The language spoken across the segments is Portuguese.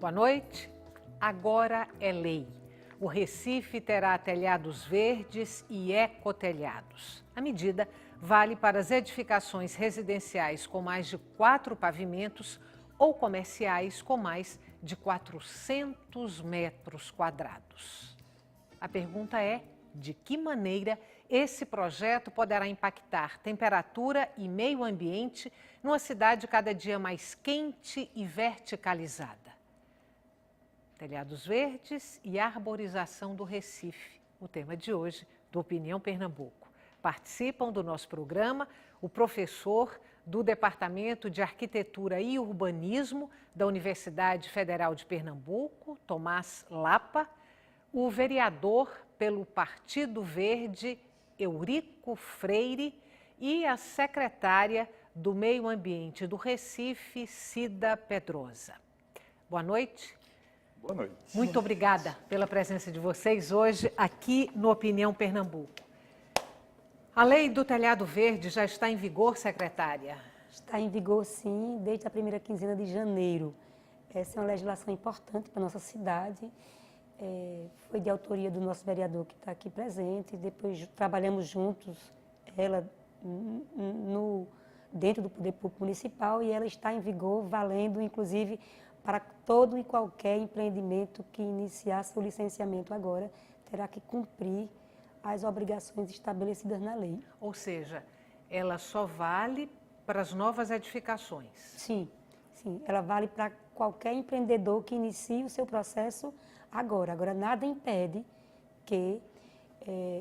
Boa noite. Agora é lei. O Recife terá telhados verdes e ecotelhados. A medida vale para as edificações residenciais com mais de 4 pavimentos ou comerciais com mais de 400 metros quadrados. A pergunta é: de que maneira esse projeto poderá impactar temperatura e meio ambiente numa cidade cada dia mais quente e verticalizada? Telhados verdes e arborização do Recife, o tema de hoje do Opinião Pernambuco. Participam do nosso programa o professor do Departamento de Arquitetura e Urbanismo da Universidade Federal de Pernambuco, Tomás Lapa, o vereador pelo Partido Verde, Eurico Freire, e a secretária do Meio Ambiente do Recife, Cida Pedrosa. Boa noite. Boa noite. Muito obrigada pela presença de vocês hoje aqui no Opinião Pernambuco. A lei do telhado verde já está em vigor, secretária? Está em vigor, sim, desde a primeira quinzena de janeiro. Essa é uma legislação importante para a nossa cidade. Foi de autoria do nosso vereador que está aqui presente. Depois trabalhamos juntos, ela dentro do Poder Público Municipal, e ela está em vigor, valendo, inclusive, para todo e qualquer empreendimento que iniciar seu licenciamento agora, terá que cumprir as obrigações estabelecidas na lei. Ou seja, ela só vale para as novas edificações? Sim, sim. Ela vale para qualquer empreendedor que inicie o seu processo agora. Agora, nada impede que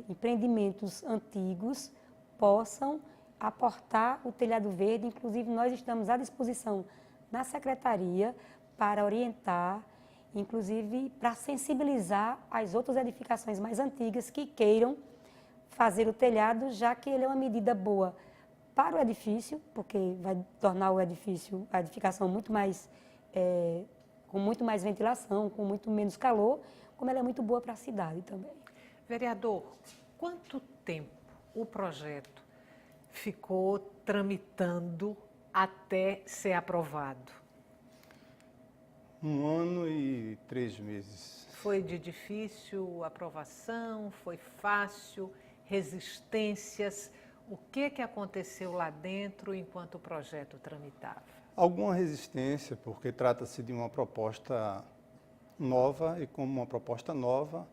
empreendimentos antigos possam aportar o telhado verde. Inclusive, nós estamos à disposição na secretaria para orientar, inclusive para sensibilizar as outras edificações mais antigas que queiram fazer o telhado, já que ele é uma medida boa para o edifício, porque vai tornar a edificação muito mais, com muito mais ventilação, com muito menos calor, como ela é muito boa para a cidade também. Vereador, quanto tempo o projeto ficou tramitando até ser aprovado? 1 ano e 3 meses. Foi de difícil aprovação? Foi fácil? Resistências? O que aconteceu lá dentro enquanto o projeto tramitava? Alguma resistência, porque trata-se de uma proposta nova, e como uma proposta nova,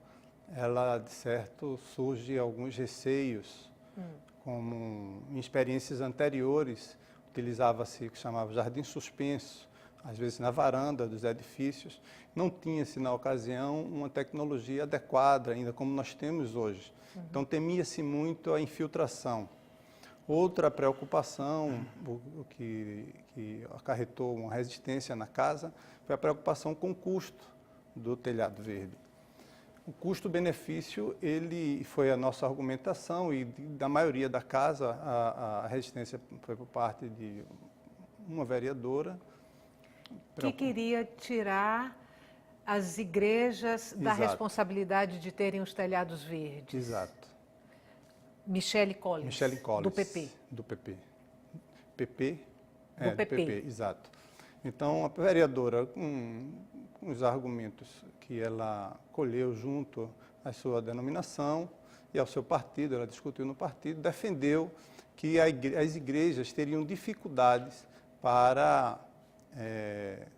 ela, de certo, surge alguns receios, como em experiências anteriores, utilizava-se o que chamava jardim suspenso, às vezes na varanda dos edifícios. Não tinha-se, na ocasião, uma tecnologia adequada, ainda como nós temos hoje. Então, temia-se muito a infiltração. Outra preocupação, o que acarretou uma resistência na casa, foi a preocupação com o custo do telhado verde. O custo-benefício, ele foi a nossa argumentação, e da maioria da casa, a resistência foi por parte de uma vereadora, que queria tirar as igrejas da responsabilidade de terem os telhados verdes. Exato. Michele Collins, do PP. Do PP. PP? Do PP, exato. Então, a vereadora, com os argumentos que ela colheu junto à sua denominação e ao seu partido, ela discutiu no partido, defendeu que as igrejas teriam dificuldades para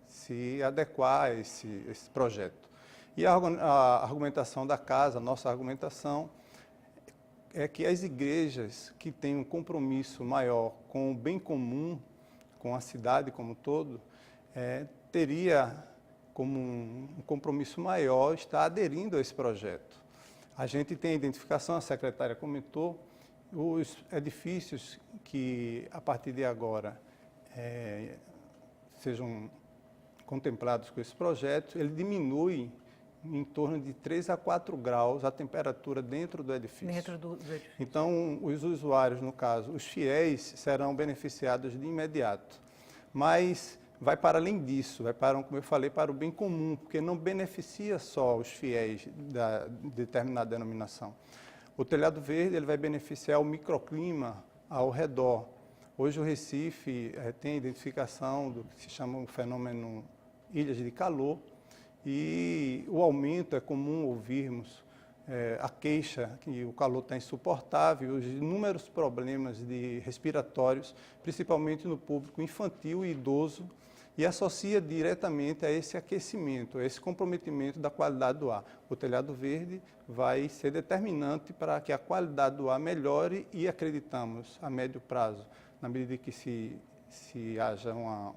se adequar a esse projeto. E a argumentação da casa, a nossa argumentação, é que as igrejas que têm um compromisso maior com o bem comum, com a cidade como um todo, teria como um compromisso maior estar aderindo a esse projeto. A gente tem a identificação, a secretária comentou, os edifícios que, a partir de agora, sejam contemplados com esse projeto, ele diminui em torno de 3 a 4 graus a temperatura dentro do edifício. Dentro do edifício. Então, os usuários, no caso, os fiéis, serão beneficiados de imediato. Mas vai para além disso, vai para, como eu falei, para o bem comum, porque não beneficia só os fiéis de determinada denominação. O telhado verde, ele vai beneficiar o microclima ao redor. Hoje o Recife tem a identificação do que se chama o fenômeno ilhas de calor, E o aumento, é comum ouvirmos a queixa que o calor está insuportável, os inúmeros problemas respiratórios, principalmente no público infantil e idoso, e associa diretamente a esse aquecimento, a esse comprometimento da qualidade do ar. O telhado verde vai ser determinante para que a qualidade do ar melhore e acreditamos a médio prazo, na medida que se haja uma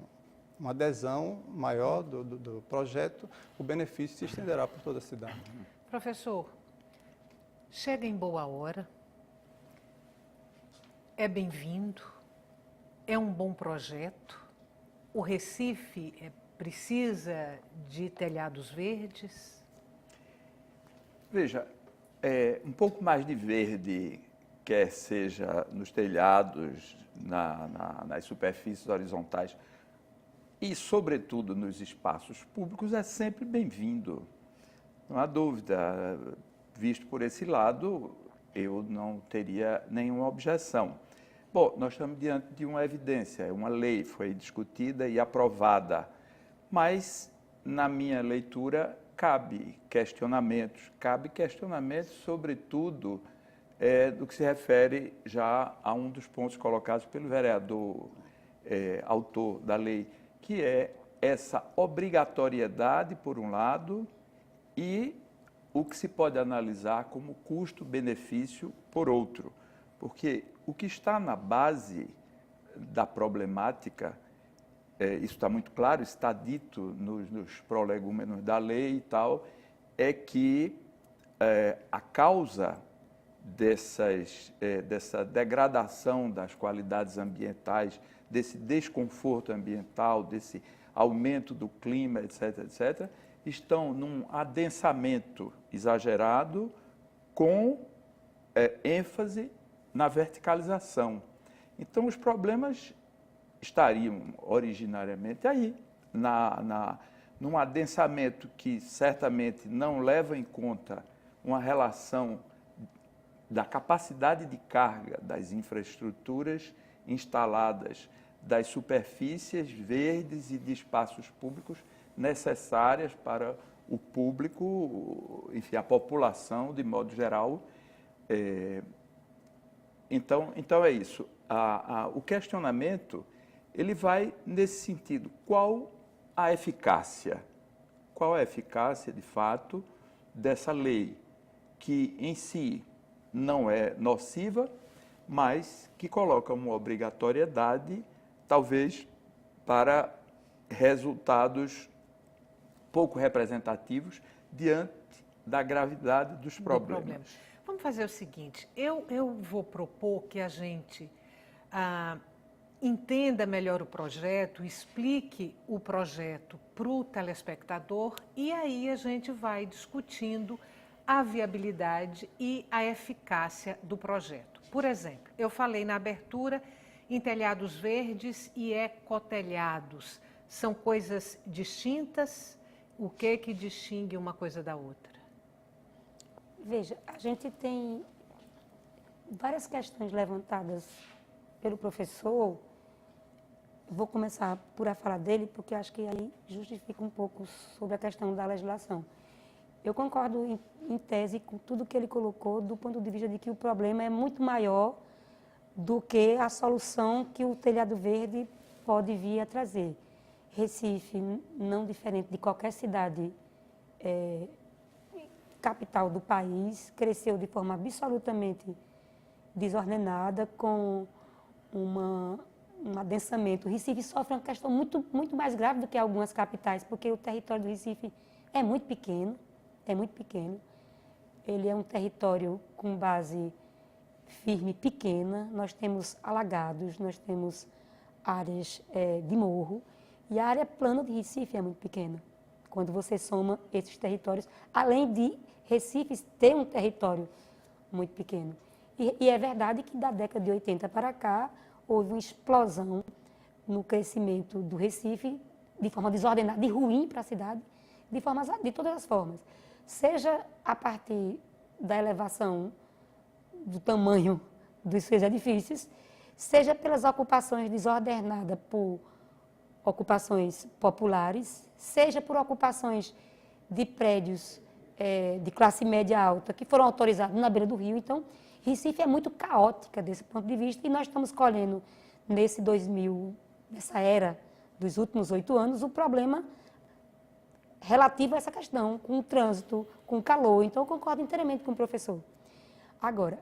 adesão maior do projeto, o benefício se estenderá por toda a cidade. Professor, chega em boa hora, é bem-vindo, é um bom projeto. O Recife precisa de telhados verdes? Veja, um pouco mais de verde, quer seja nos telhados, nas superfícies horizontais e, sobretudo, nos espaços públicos, é sempre bem-vindo. Não há dúvida. Visto por esse lado, eu não teria nenhuma objeção. Bom, nós estamos diante de uma evidência, uma lei foi discutida e aprovada, mas, na minha leitura, cabe questionamentos, sobretudo, do que se refere já a um dos pontos colocados pelo vereador autor da lei, que é essa obrigatoriedade, por um lado, e o que se pode analisar como custo-benefício, por outro. Porque o que está na base da problemática, isso está muito claro, está dito nos prolegômenos da lei e tal, é que a causa dessa degradação das qualidades ambientais, desse desconforto ambiental, desse aumento do clima, etc., etc., estão num adensamento exagerado com ênfase na verticalização. Então, os problemas estariam originariamente aí, num adensamento que certamente não leva em conta uma relação da capacidade de carga das infraestruturas instaladas, das superfícies verdes e de espaços públicos necessárias para o público, enfim, a população, de modo geral. Então é isso. O questionamento, ele vai nesse sentido. Qual a eficácia? Qual a eficácia, de fato, dessa lei, que em si não é nociva, mas que coloca uma obrigatoriedade, talvez, para resultados pouco representativos diante da gravidade dos problemas. Vamos fazer o seguinte, eu vou propor que a gente entenda melhor o projeto, explique o projeto para o telespectador e aí a gente vai discutindo a viabilidade e a eficácia do projeto. Por exemplo, eu falei na abertura em telhados verdes e ecotelhados. São coisas distintas? O que distingue uma coisa da outra? Veja, a gente tem várias questões levantadas pelo professor. Vou começar por a fala dele, porque acho que aí justifica um pouco sobre a questão da legislação. Eu concordo em tese com tudo que ele colocou, do ponto de vista de que o problema é muito maior do que a solução que o telhado verde pode vir a trazer. Recife, não diferente de qualquer cidade capital do país, cresceu de forma absolutamente desordenada, com um adensamento. O Recife sofre uma questão muito mais grave do que algumas capitais, porque o território do Recife é muito pequeno, Ele é um território com base firme pequena, nós temos alagados, nós temos áreas de morro, e a área plana de Recife é muito pequena. Quando você soma esses territórios, além de Recife ter um território muito pequeno. E é verdade que da década de 80 para cá, houve uma explosão no crescimento do Recife, de forma desordenada, de ruim para a cidade, de todas as formas. Seja a partir da elevação do tamanho dos seus edifícios, seja pelas ocupações desordenadas por ocupações populares, seja por ocupações de prédios de classe média alta que foram autorizados na beira do rio. Então, Recife é muito caótica desse ponto de vista e nós estamos colhendo nessa era dos últimos 8 anos, o problema relativo a essa questão, com o trânsito, com o calor. Então, eu concordo inteiramente com o professor. Agora,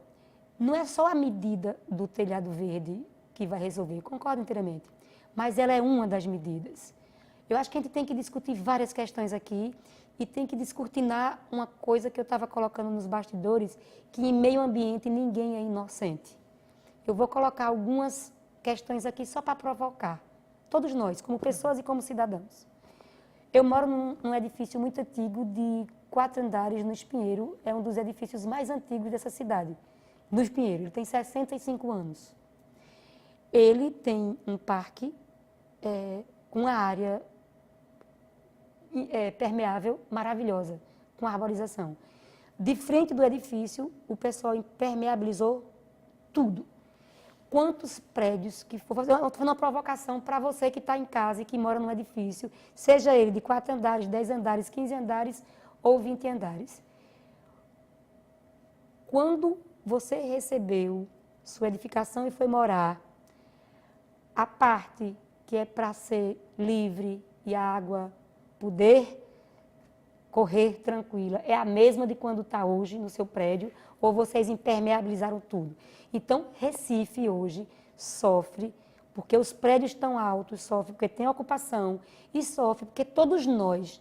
não é só a medida do telhado verde que vai resolver, eu concordo inteiramente, mas ela é uma das medidas. Eu acho que a gente tem que discutir várias questões aqui e tem que descortinar uma coisa que eu estava colocando nos bastidores, que em meio ambiente ninguém é inocente. Eu vou colocar algumas questões aqui só para provocar, todos nós, como pessoas e como cidadãos. Eu moro num edifício muito antigo de 4 andares no Espinheiro, é um dos edifícios mais antigos dessa cidade, no Espinheiro, ele tem 65 anos. Ele tem um parque com uma área permeável maravilhosa, com arborização. De frente do edifício, o pessoal impermeabilizou tudo. Quantos prédios que for fazer uma provocação para você que está em casa e que mora num edifício, seja ele de 4 andares, 10 andares, 15 andares ou 20 andares. Quando você recebeu sua edificação e foi morar, a parte que é para ser livre e a água poder correr tranquila, é a mesma de quando está hoje no seu prédio, ou vocês impermeabilizaram tudo? Então, Recife hoje sofre porque os prédios estão altos, sofre porque tem ocupação e sofre porque todos nós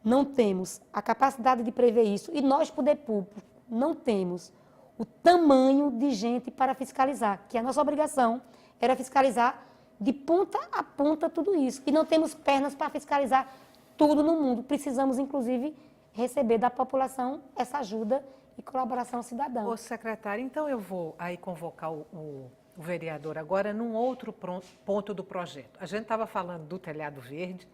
não temos a capacidade de prever isso e nós, poder público, não temos o tamanho de gente para fiscalizar, que a nossa obrigação era fiscalizar de ponta a ponta tudo isso. E não temos pernas para fiscalizar tudo no mundo. Precisamos, inclusive, receber da população essa ajuda e colaboração cidadã. Ô, secretária, então eu vou aí convocar o vereador agora num outro ponto do projeto. A gente estava falando do telhado verde,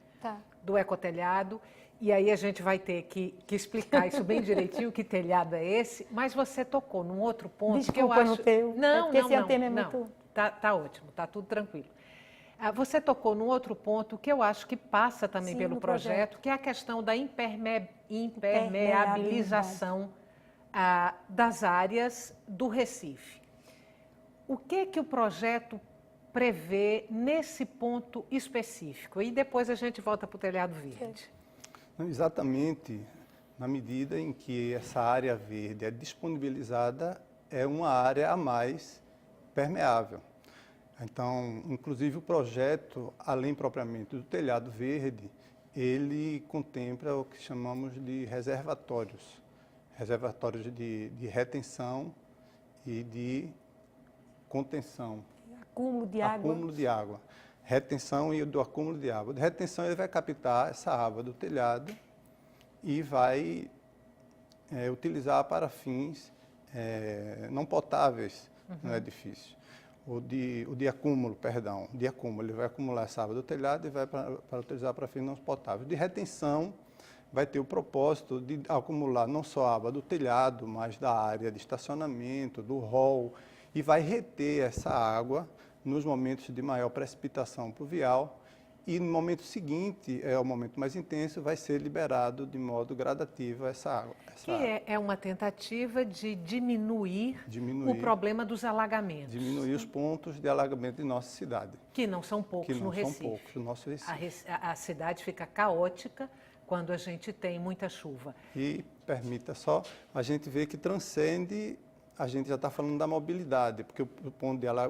do ecotelhado, e aí a gente vai ter que explicar isso bem direitinho, que telhado é esse, mas você tocou num outro ponto. Desculpa, que eu acho... não teu. Não, muito... Tá ótimo, tá tudo tranquilo. Você tocou num outro ponto que eu acho que passa também pelo projeto, que é a questão da impermeabilização das áreas do Recife. O que o projeto prevê nesse ponto específico? E depois a gente volta para o telhado verde. Exatamente, na medida em que essa área verde é disponibilizada, é uma área a mais permeável. Então, inclusive o projeto, além propriamente do telhado verde, ele contempla o que chamamos de reservatórios de retenção e de contenção. Acúmulo de água. Acúmulo de água. Retenção e do acúmulo de água. De retenção, ele vai captar essa água do telhado e vai utilizar para fins não potáveis no edifício. O de acúmulo, ele vai acumular essa água do telhado e vai para utilizar para fins não potáveis. De retenção, vai ter o propósito de acumular não só a água do telhado, mas da área de estacionamento, do hall, e vai reter essa água nos momentos de maior precipitação pluvial e no momento seguinte, é o momento mais intenso, vai ser liberado de modo gradativo essa água. É uma tentativa de diminuir o problema dos alagamentos. Diminuir os pontos de alagamento de nossa cidade. Que não são poucos no Recife. São poucos no nosso Recife. A cidade fica caótica quando a gente tem muita chuva. E, permita só, a gente vê que transcende, a gente já está falando da mobilidade, porque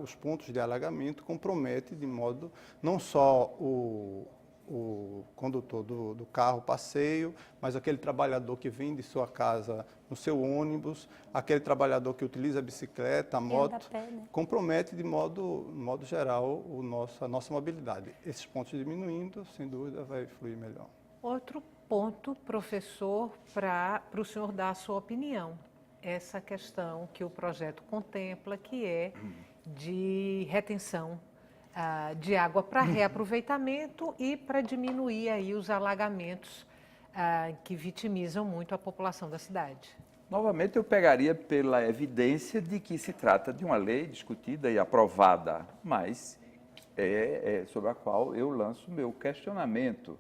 os pontos de alagamento comprometem de modo, não só o condutor do carro passeio, mas aquele trabalhador que vem de sua casa no seu ônibus, aquele trabalhador que utiliza a bicicleta, a moto, compromete de modo geral a nossa mobilidade. Esses pontos diminuindo, sem dúvida, vai fluir melhor. Outro ponto, professor, para o senhor dar a sua opinião. Essa questão que o projeto contempla, que é de retenção de água para reaproveitamento e para diminuir aí os alagamentos que vitimizam muito a população da cidade. Novamente, eu pegaria pela evidência de que se trata de uma lei discutida e aprovada, mas sobre a qual eu lanço meu questionamento.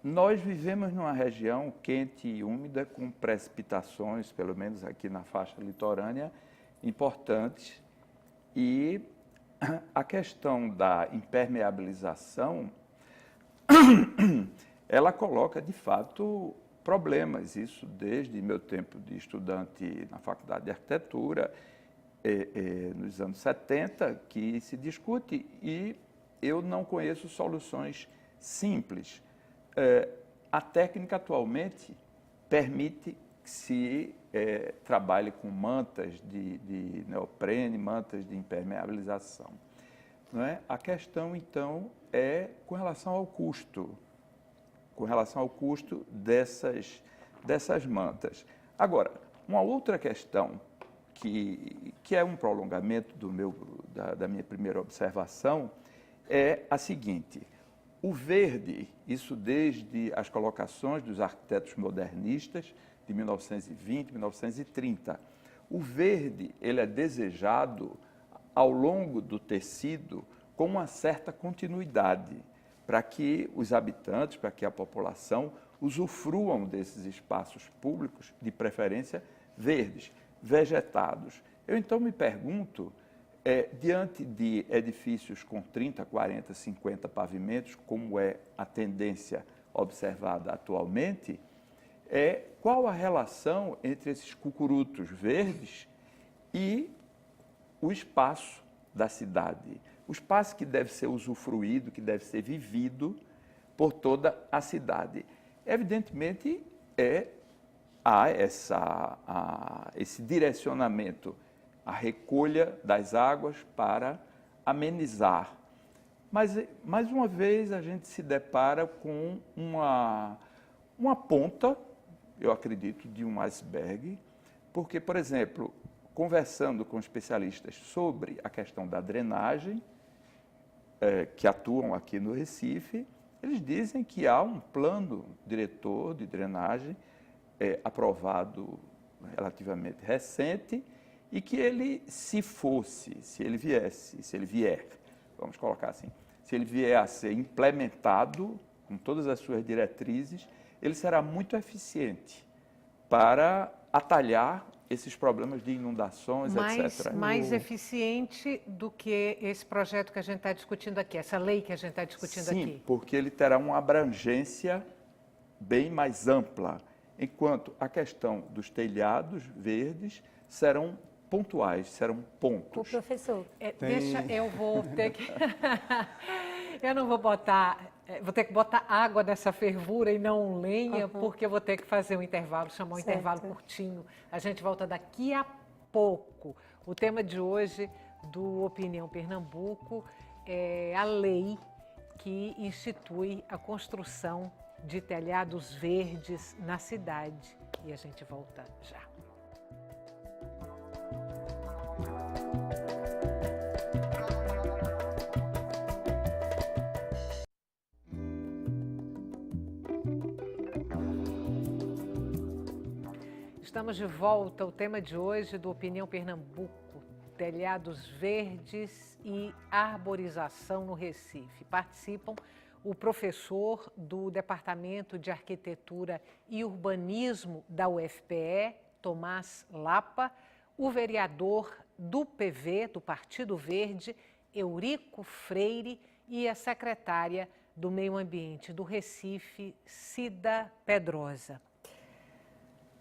nós vivemos numa região quente e úmida, com precipitações, pelo menos aqui na faixa litorânea, importantes. E a questão da impermeabilização, ela coloca, de fato, problemas. Isso desde meu tempo de estudante na Faculdade de Arquitetura, nos anos 70, que se discute, e eu não conheço soluções simples. A técnica atualmente permite que se trabalhe com mantas de neoprene, mantas de impermeabilização. Não é? A questão, então, é com relação ao custo. Com relação ao custo dessas mantas. Agora, uma outra questão que é um prolongamento da minha primeira observação é a seguinte: o verde, isso desde as colocações dos arquitetos modernistas de 1920, 1930, o verde ele é desejado ao longo do tecido com uma certa continuidade, para que os habitantes, para que a população usufruam desses espaços públicos, de preferência verdes, vegetados. Eu então me pergunto, diante de edifícios com 30, 40, 50 pavimentos, como é a tendência observada atualmente, qual a relação entre esses cucurutos verdes e o espaço da cidade? O espaço que deve ser usufruído, que deve ser vivido por toda a cidade. Evidentemente, há esse direcionamento, a recolha das águas para amenizar. Mas, mais uma vez, a gente se depara com uma ponta, eu acredito, de um iceberg, porque, por exemplo, conversando com especialistas sobre a questão da drenagem, que atuam aqui no Recife, eles dizem que há um plano diretor de drenagem aprovado relativamente recente e que ele, se ele vier, vamos colocar assim, se ele vier a ser implementado com todas as suas diretrizes, ele será muito eficiente para atalhar esses problemas de inundações, etc. Mais eficiente do que esse projeto que a gente está discutindo aqui, essa lei que a gente está discutindo aqui. Sim, porque ele terá uma abrangência bem mais ampla, enquanto a questão dos telhados verdes serão pontuais, serão pontos. O professor. Eu vou ter que... Eu não vou botar... Vou ter que botar água nessa fervura e não lenha, porque eu vou ter que fazer um intervalo, chamar um intervalo curtinho. A gente volta daqui a pouco. O tema de hoje do Opinião Pernambuco é a lei que institui a construção de telhados verdes na cidade. E a gente volta já. Estamos de volta. O tema de hoje do Opinião Pernambuco, telhados verdes e arborização no Recife. Participam o professor do Departamento de Arquitetura e Urbanismo da UFPE, Tomás Lapa, o vereador do PV, do Partido Verde, Eurico Freire, e a secretária do Meio Ambiente do Recife, Cida Pedrosa.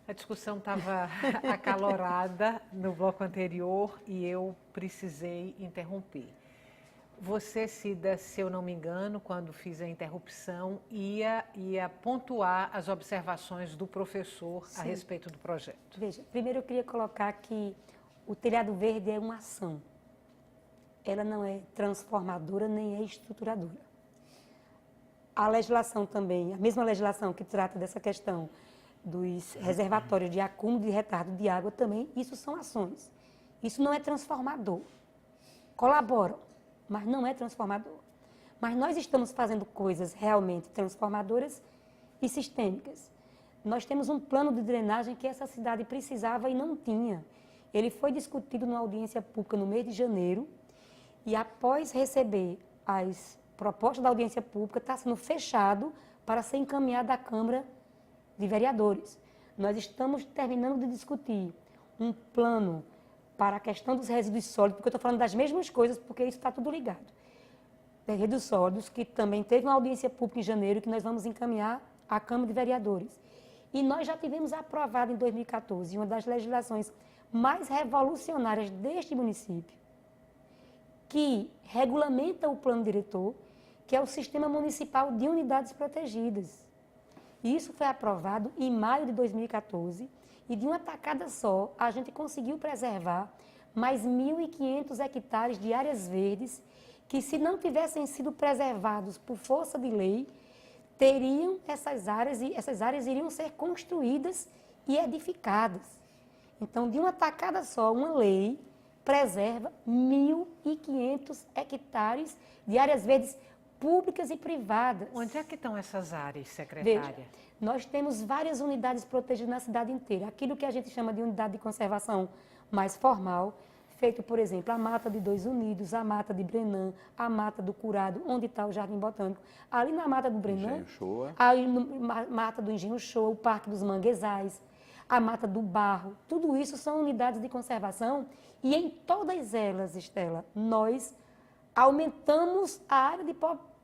A discussão estava acalorada no bloco anterior e eu precisei interromper. Você, Cida, se eu não me engano, quando fiz a interrupção, ia pontuar as observações do professor a respeito do projeto. Veja, primeiro eu queria colocar que o telhado verde é uma ação. Ela não é transformadora nem é estruturadora. A legislação também, a mesma legislação que trata dessa questão dos reservatórios de acúmulo de retardo de água também, isso são ações. Isso não é transformador. Colaboram, mas não é transformador. Mas nós estamos fazendo coisas realmente transformadoras e sistêmicas. Nós temos um plano de drenagem que essa cidade precisava e não tinha. Ele foi discutido numa audiência pública no mês de janeiro e após receber as propostas da audiência pública, está sendo fechado para ser encaminhada à Câmara de Vereadores. Nós estamos terminando de discutir um plano para a questão dos resíduos sólidos, porque eu estou falando das mesmas coisas, porque isso está tudo ligado. Resíduos sólidos, que também teve uma audiência pública em janeiro, que nós vamos encaminhar à Câmara de Vereadores. E nós já tivemos aprovado em 2014 uma das legislações mais revolucionárias deste município, que regulamenta o plano diretor, que é o Sistema Municipal de Unidades Protegidas. Isso foi aprovado em maio de 2014 e de uma tacada só a gente conseguiu preservar mais 1.500 hectares de áreas verdes que, se não tivessem sido preservados por força de lei, teriam essas áreas e essas áreas iriam ser construídas e edificadas. Então, de uma tacada só, uma lei preserva 1.500 hectares de áreas verdes públicas e privadas. Onde é que estão essas áreas, secretária? Veja, nós temos várias unidades protegidas na cidade inteira. Aquilo que a gente chama de unidade de conservação mais formal, feito, por exemplo, a Mata de Dois Unidos, a Mata de Brenan, a Mata do Curado, onde está o Jardim Botânico. Ali na Mata do Brenan, Engenho Shoa. ali na Mata do Engenho Shoa, o Parque dos Manguezais, a Mata do Barro, tudo isso são unidades de conservação e em todas elas, Estela, nós aumentamos a área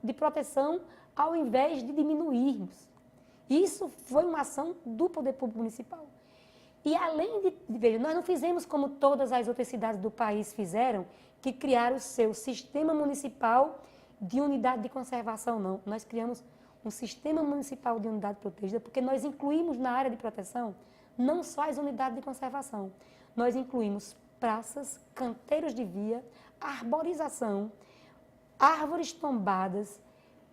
de proteção ao invés de diminuirmos. Isso foi uma ação do Poder Público Municipal. E além veja, nós não fizemos como todas as outras cidades do país fizeram, que criaram o seu sistema municipal de unidade de conservação, não. Nós criamos um sistema municipal de unidade protegida, porque nós incluímos na área de proteção não só as unidades de conservação, nós incluímos praças, canteiros de via, arborização, árvores tombadas,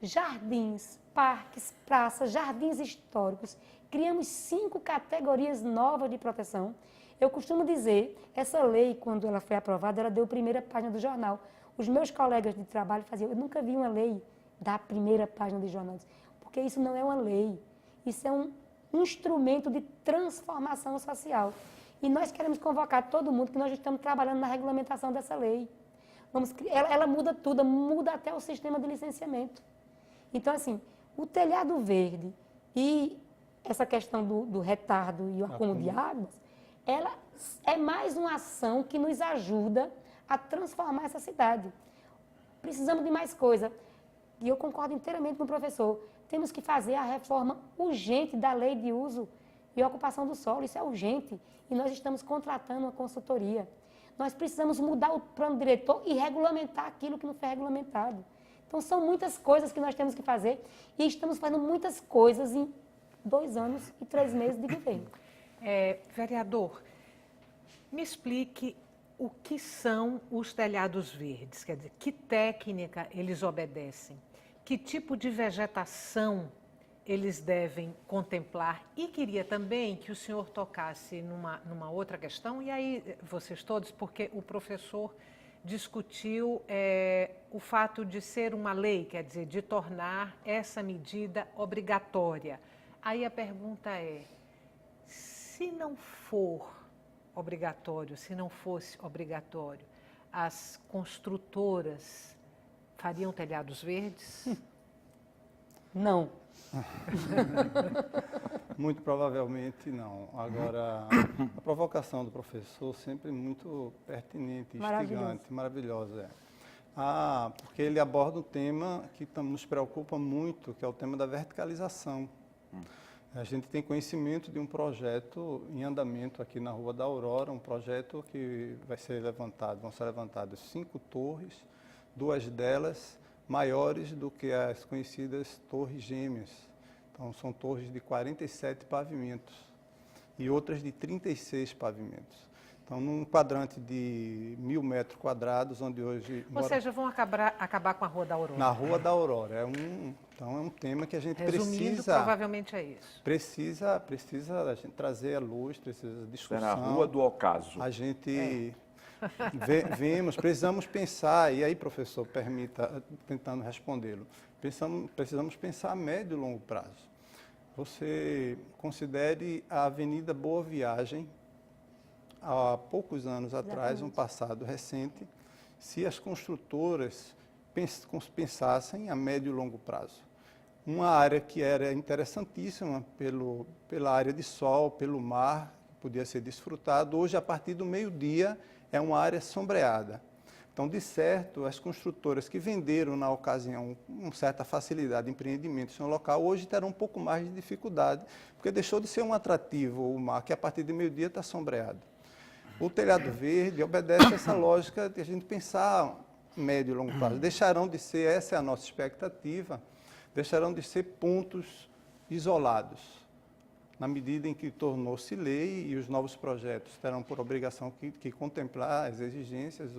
jardins, parques, praças, jardins históricos. Criamos 5 categorias novas de proteção. Eu costumo dizer, essa lei, quando ela foi aprovada, ela deu primeira página do jornal. Os meus colegas de trabalho faziam, eu nunca vi uma lei da primeira página de jornal, porque isso não é uma lei, isso é um instrumento de transformação social. E nós queremos convocar todo mundo, que nós estamos trabalhando na regulamentação dessa lei. Ela muda tudo, muda até o sistema de licenciamento. Então, assim, o telhado verde e essa questão do retardo e o acúmulo de águas, ela é mais uma ação que nos ajuda a transformar essa cidade. Precisamos de mais coisa. E eu concordo inteiramente com o professor. Temos que fazer a reforma urgente da lei de uso e ocupação do solo. Isso é urgente. E nós estamos contratando uma consultoria. Nós precisamos mudar o plano diretor e regulamentar aquilo que não foi regulamentado. Então, são muitas coisas que nós temos que fazer e estamos fazendo muitas coisas em 2 anos e 3 meses de governo. Vereador, me explique o que são os telhados verdes, quer dizer, que técnica eles obedecem, que tipo de vegetação eles devem contemplar. E queria também que o senhor tocasse numa outra questão, e aí vocês todos, porque o professor discutiu o fato de ser uma lei, quer dizer, de tornar essa medida obrigatória. Aí a pergunta é, se não for obrigatório, se não fosse obrigatório, as construtoras fariam telhados verdes? Não. Muito provavelmente não. Agora, a provocação do professor sempre muito pertinente, instigante, maravilhosa. Porque ele aborda um tema que nos preocupa muito, que é o tema da verticalização. A gente tem conhecimento de um projeto em andamento aqui na Rua da Aurora, um projeto que vão ser levantadas 5 torres, 2 delas maiores do que as conhecidas torres gêmeas. Então, são torres de 47 pavimentos e outras de 36 pavimentos. Então, num quadrante de 1.000 metros quadrados, onde hoje... Ou seja, vão acabar com a Rua da Aurora. Na Rua da Aurora. Então, é um tema que a gente precisa... provavelmente é isso. Precisa a gente trazer à luz, precisa discussão. Na Rua do Ocaso. A gente precisamos pensar, e aí, professor, permita, tentando respondê-lo, precisamos pensar a médio e longo prazo. Você considere a Avenida Boa Viagem, há poucos anos atrás, um passado recente, se as construtoras pensassem a médio e longo prazo. uma área que era interessantíssima pela área de sol, pelo mar, que podia ser desfrutado. Hoje, a partir do meio-dia, é uma área sombreada. Então, de certo, as construtoras que venderam na ocasião uma certa facilidade de empreendimentos no local, hoje terão um pouco mais de dificuldade, porque deixou de ser um atrativo o mar, que a partir do meio-dia está sombreado. O telhado verde obedece a essa lógica de a gente pensar médio e longo prazo. Deixarão de ser, essa é a nossa expectativa, deixarão de ser pontos isolados, na medida em que tornou-se lei e os novos projetos terão por obrigação que contemplar as exigências,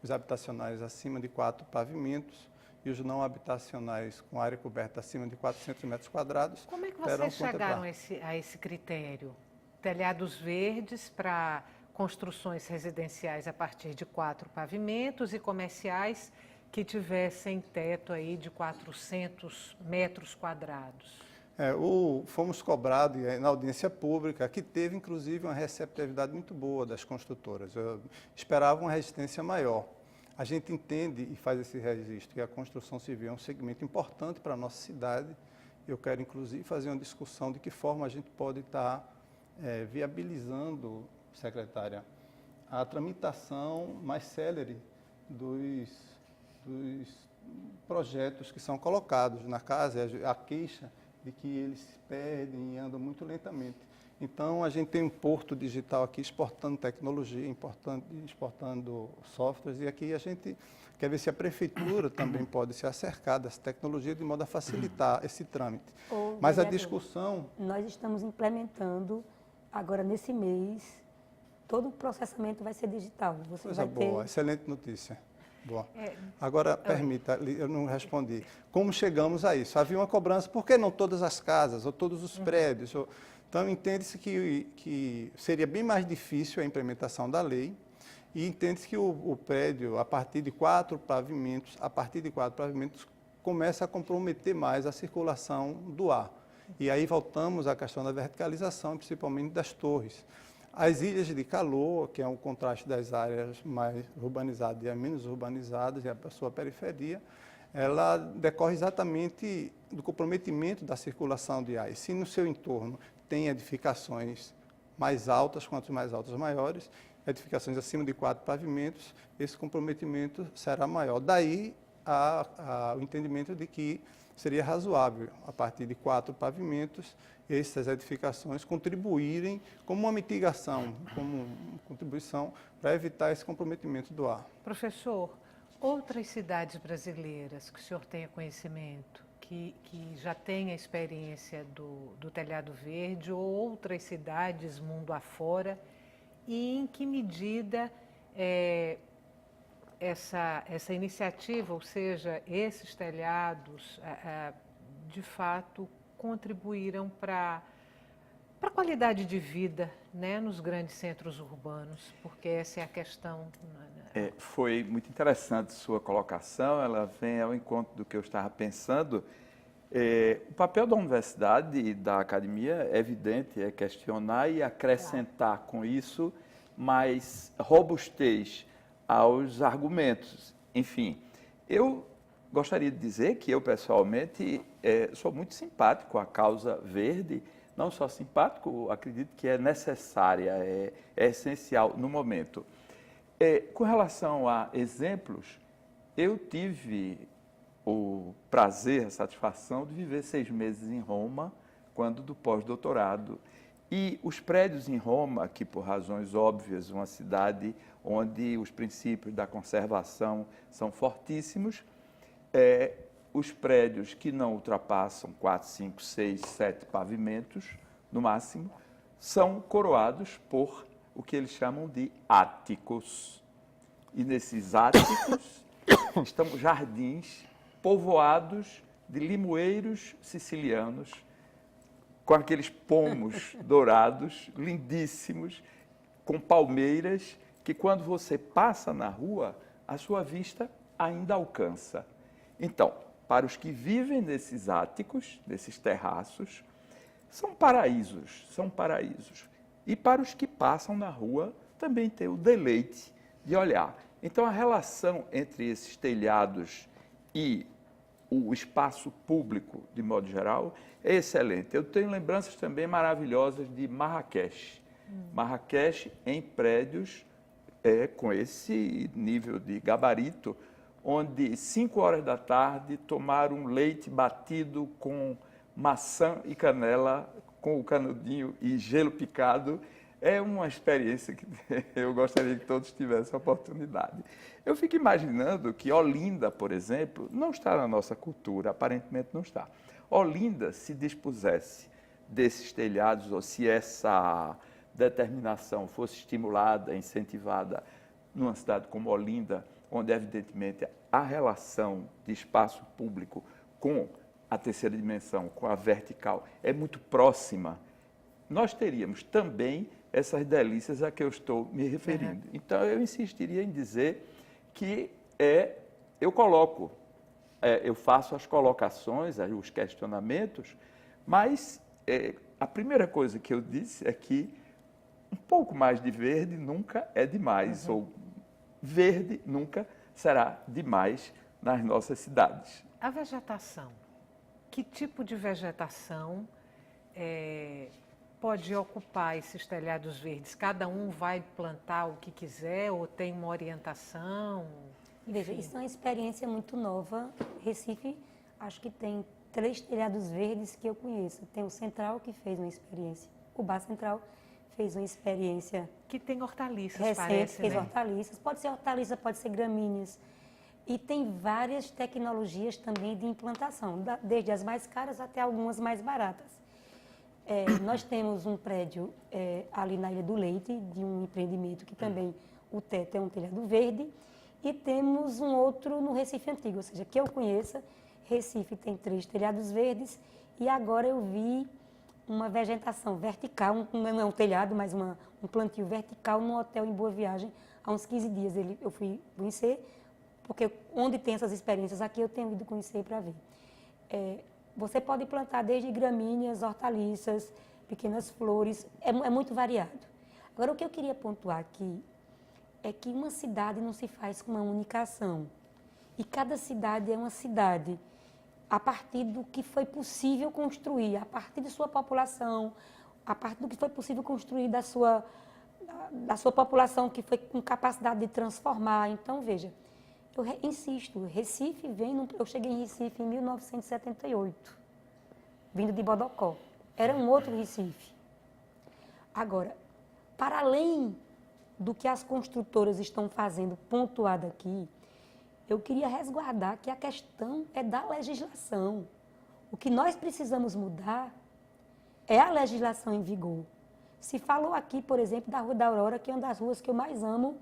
os habitacionais acima de 4 pavimentos e os não habitacionais com área coberta acima de 400 metros quadrados. Como é que vocês chegaram a esse critério? Telhados verdes para construções residenciais a partir de 4 pavimentos e comerciais que tivessem teto aí de 400 metros quadrados. Fomos cobrados na audiência pública, que teve inclusive uma receptividade muito boa das construtoras. Eu esperava uma resistência maior. A gente entende e faz esse registro que a construção civil é um segmento importante para a nossa cidade. Eu quero inclusive fazer uma discussão de que forma a gente pode estar viabilizando, secretária, a tramitação mais célere dos projetos que são colocados na casa, a queixa de que eles se perdem e andam muito lentamente. Então, a gente tem um porto digital aqui exportando tecnologia, exportando softwares, e aqui a gente quer ver se a prefeitura também pode se acercar dessa tecnologia de modo a facilitar esse trâmite. Mas a discussão... Nós estamos implementando, agora nesse mês, todo o processamento vai ser digital. Você Coisa vai boa, ter... excelente notícia. Boa. Agora, permita, eu não respondi. Como chegamos a isso? Havia uma cobrança, por que não todas as casas ou todos os prédios? Então, entende-se que seria bem mais difícil a implementação da lei e entende-se que o prédio, a partir de 4 pavimentos, começa a comprometer mais a circulação do ar. E aí voltamos à questão da verticalização, principalmente das torres. As ilhas de calor, que é um contraste das áreas mais urbanizadas e as menos urbanizadas, e a sua periferia, ela decorre exatamente do comprometimento da circulação de ar. E se no seu entorno tem edificações mais altas, quanto mais altas, maiores, edificações acima de 4 pavimentos, esse comprometimento será maior. Daí o entendimento de que seria razoável, a partir de 4 pavimentos, essas edificações contribuírem como uma mitigação, como uma contribuição para evitar esse comprometimento do ar. Professor, outras cidades brasileiras que o senhor tenha conhecimento, que já tenha experiência do telhado verde, ou outras cidades mundo afora, e em que medida essa iniciativa, ou seja, esses telhados, de fato, contribuíram para a qualidade de vida, né, nos grandes centros urbanos, porque essa é a questão. Foi muito interessante sua colocação, ela vem ao encontro do que eu estava pensando. O papel da universidade e da academia é evidente, é questionar e acrescentar com isso mais robustez aos argumentos. Enfim, eu gostaria de dizer que eu, pessoalmente, sou muito simpático à causa verde, não só simpático, acredito que é necessária, é essencial no momento. Com relação a exemplos, eu tive o prazer, a satisfação de viver 6 meses em Roma, quando do pós-doutorado. E os prédios em Roma, que por razões óbvias, uma cidade onde os princípios da conservação são fortíssimos, os prédios que não ultrapassam 4, 5, 6, 7 pavimentos, no máximo, são coroados por o que eles chamam de áticos. E nesses áticos estão jardins povoados de limoeiros sicilianos, com aqueles pomos dourados, lindíssimos, com palmeiras, que quando você passa na rua, a sua vista ainda alcança. Então, para os que vivem nesses áticos, nesses terraços, são paraísos, são paraísos. E para os que passam na rua, também tem o deleite de olhar. Então, a relação entre esses telhados e o espaço público, de modo geral, é excelente. Eu tenho lembranças também maravilhosas de Marrakech. Marrakech em prédios com esse nível de gabarito, onde 5 horas da tarde tomar um leite batido com maçã e canela, com o canudinho e gelo picado, é uma experiência que eu gostaria que todos tivessem a oportunidade. Eu fico imaginando que Olinda, por exemplo, não está na nossa cultura, aparentemente não está. Olinda, se dispusesse desses telhados, ou se essa determinação fosse estimulada, incentivada numa cidade como Olinda, onde, evidentemente, a relação de espaço público com a terceira dimensão, com a vertical, é muito próxima, nós teríamos também essas delícias a que eu estou me referindo. Então, eu insistiria em dizer que eu coloco, eu faço as colocações, os questionamentos, mas a primeira coisa que eu disse é que um pouco mais de verde nunca é demais, ou verde nunca será demais nas nossas cidades. A vegetação. Que tipo de vegetação pode ocupar esses telhados verdes? Cada um vai plantar o que quiser ou tem uma orientação? Veja, isso é uma experiência muito nova. Recife, acho que tem 3 telhados verdes que eu conheço. Tem o Central, que fez uma experiência. O Bar Central fez uma experiência que tem hortaliças, recente, parece, fez né? hortaliças. Pode ser hortaliça, pode ser gramíneas. E tem várias tecnologias também de implantação, desde as mais caras até algumas mais baratas. Nós temos um prédio ali na Ilha do Leite, de um empreendimento que também o teto é um telhado verde, e temos um outro no Recife Antigo, ou seja, que eu conheça, Recife tem 3 telhados verdes, e agora eu vi uma vegetação vertical, não é um telhado, mas um plantio vertical num hotel em Boa Viagem, há uns 15 dias eu fui conhecer, porque onde tem essas experiências aqui eu tenho ido conhecer para ver. Você pode plantar desde gramíneas, hortaliças, pequenas flores, é muito variado. Agora, o que eu queria pontuar aqui é que uma cidade não se faz com uma única ação. E cada cidade é uma cidade a partir do que foi possível construir, a partir de sua população, a partir do que foi possível construir da sua população, que foi com capacidade de transformar. Então, veja, eu insisto, Recife eu cheguei em Recife em 1978, vindo de Bodocó. Era um outro Recife. Agora, para além do que as construtoras estão fazendo pontuado aqui, eu queria resguardar que a questão é da legislação. O que nós precisamos mudar é a legislação em vigor. Se falou aqui, por exemplo, da Rua da Aurora, que é uma das ruas que eu mais amo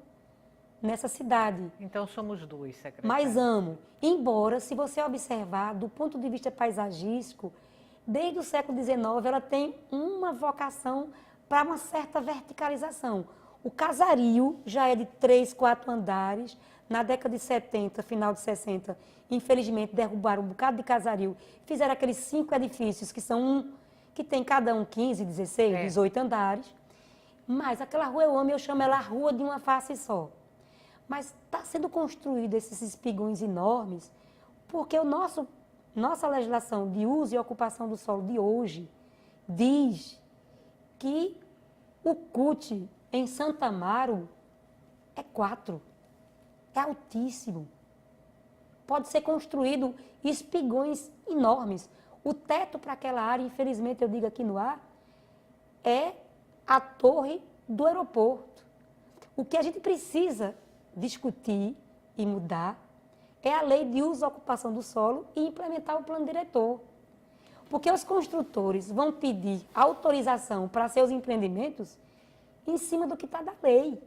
nessa cidade. Então, somos 2, secretária. Mais amo. Embora, se você observar, do ponto de vista paisagístico, desde o século XIX, ela tem uma vocação para uma certa verticalização. O casario já é de 3, 4 andares. Na década de 70, final de 60, infelizmente, derrubaram um bocado de casario. Fizeram aqueles 5 edifícios, que tem cada um 15, 16, 18 andares. Mas aquela rua eu amo, eu chamo ela a rua de uma face só. Mas está sendo construído esses espigões enormes, porque nossa legislação de uso e ocupação do solo de hoje diz que o CUT em Santa Amaro é 4. É altíssimo. Pode ser construído espigões enormes. O teto para aquela área, infelizmente eu digo aqui no ar, é a torre do aeroporto. O que a gente precisa discutir e mudar é a lei de uso e ocupação do solo e implementar o plano diretor. Porque os construtores vão pedir autorização para seus empreendimentos em cima do que está da lei.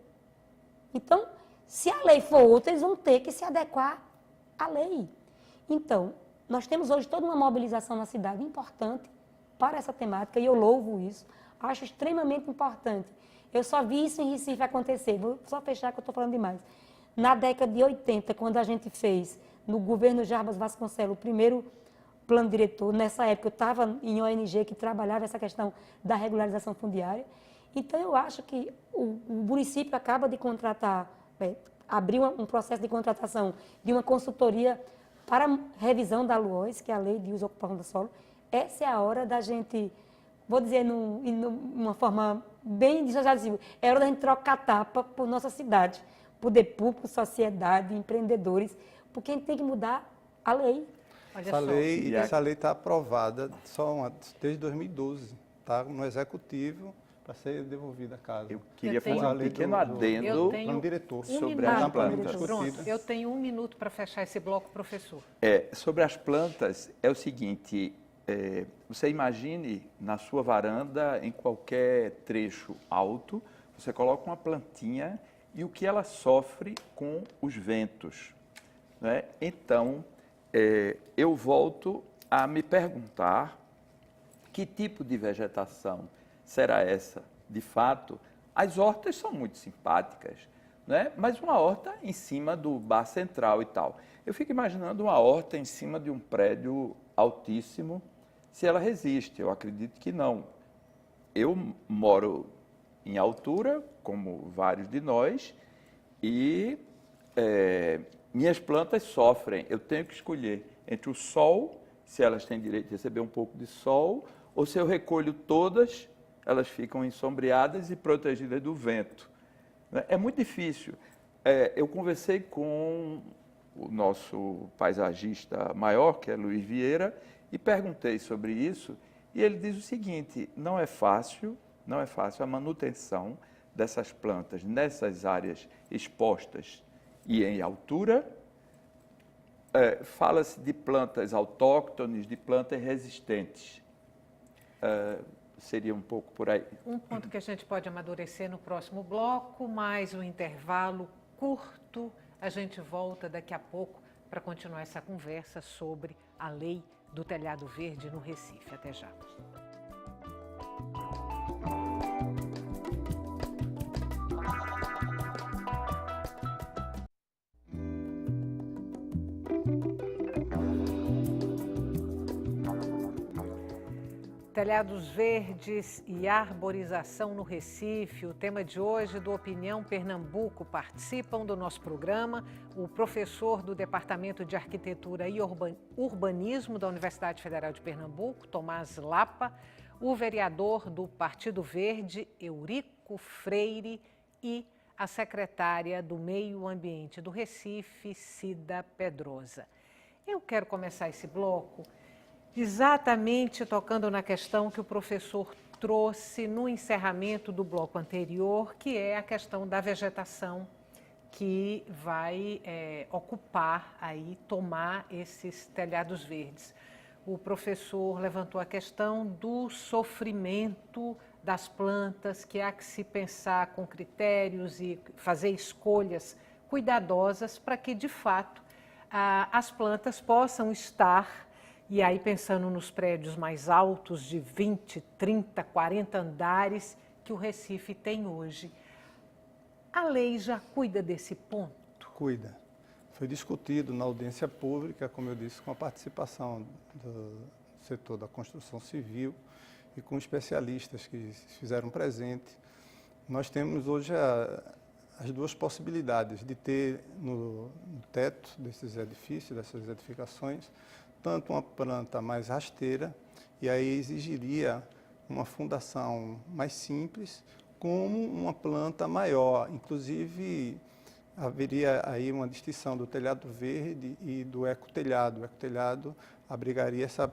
Então, se a lei for outra, eles vão ter que se adequar à lei. Então, nós temos hoje toda uma mobilização na cidade importante para essa temática, e eu louvo isso, acho extremamente importante. Eu só vi isso em Recife acontecer, vou só fechar que eu estou falando demais. Na década de 80, quando a gente fez, no governo Jarbas Vasconcelos, o primeiro plano diretor, nessa época eu estava em ONG que trabalhava essa questão da regularização fundiária. Então, eu acho que o município acaba de contratar, abriu um processo de contratação de uma consultoria para a revisão da LUOS, que é a Lei de Uso e Ocupação do Solo, essa é a hora da gente, vou dizer numa forma bem desagradável, é hora da gente trocar tapa por nossa cidade, poder público, sociedade, empreendedores, porque a gente tem que mudar a lei. Olha Essa lei está aprovada desde 2012, está no Executivo para ser devolvida à casa. Eu queria tenho- fazer um pequeno adendo Eu tenho Plano diretor. sobre as plantas. Pronto, eu tenho 1 minuto para fechar esse bloco, professor. Sobre as plantas, é o seguinte, você imagine na sua varanda, em qualquer trecho alto, você coloca uma plantinha e o que ela sofre com os ventos, né? Então, eu volto a me perguntar que tipo de vegetação será essa? De fato, as hortas são muito simpáticas, né? Mas uma horta em cima do bar central e tal. Eu fico imaginando uma horta em cima de um prédio altíssimo, se ela resiste. Eu acredito que não. Eu moro em altura, como vários de nós, e minhas plantas sofrem. Eu tenho que escolher entre o sol, se elas têm direito de receber um pouco de sol, ou se eu recolho todas, elas ficam ensombreadas e protegidas do vento. É muito difícil. Eu conversei com o nosso paisagista maior, que é Luiz Vieira, e perguntei sobre isso, e ele diz o seguinte: não é fácil a manutenção dessas plantas nessas áreas expostas e em altura. Fala-se de plantas autóctones, de plantas resistentes. Seria um pouco por aí. Um ponto que a gente pode amadurecer no próximo bloco, mais um intervalo curto. A gente volta daqui a pouco para continuar essa conversa sobre a lei do telhado verde no Recife. Até já. Telhados verdes e arborização no Recife. O tema de hoje do Opinião Pernambuco. Participam do nosso programa o professor do Departamento de Arquitetura e Urbanismo da Universidade Federal de Pernambuco, Tomás Lapa, o vereador do Partido Verde, Eurico Freire, e a secretária do Meio Ambiente do Recife, Cida Pedrosa. Eu quero começar esse bloco exatamente tocando na questão que o professor trouxe no encerramento do bloco anterior, que é a questão da vegetação que vai ocupar aí, tomar esses telhados verdes. O professor levantou a questão do sofrimento das plantas, que há que se pensar com critérios e fazer escolhas cuidadosas para que, de fato, as plantas possam estar. E aí, pensando nos prédios mais altos, de 20, 30, 40 andares, que o Recife tem hoje. A lei já cuida desse ponto? Cuida. Foi discutido na audiência pública, como eu disse, com a participação do setor da construção civil e com especialistas que se fizeram presente. Nós temos hoje as duas possibilidades de ter no teto desses edifícios, dessas edificações, tanto uma planta mais rasteira, e aí exigiria uma fundação mais simples, como uma planta maior. Inclusive, haveria aí uma distinção do telhado verde e do ecotelhado. O ecotelhado abrigaria essa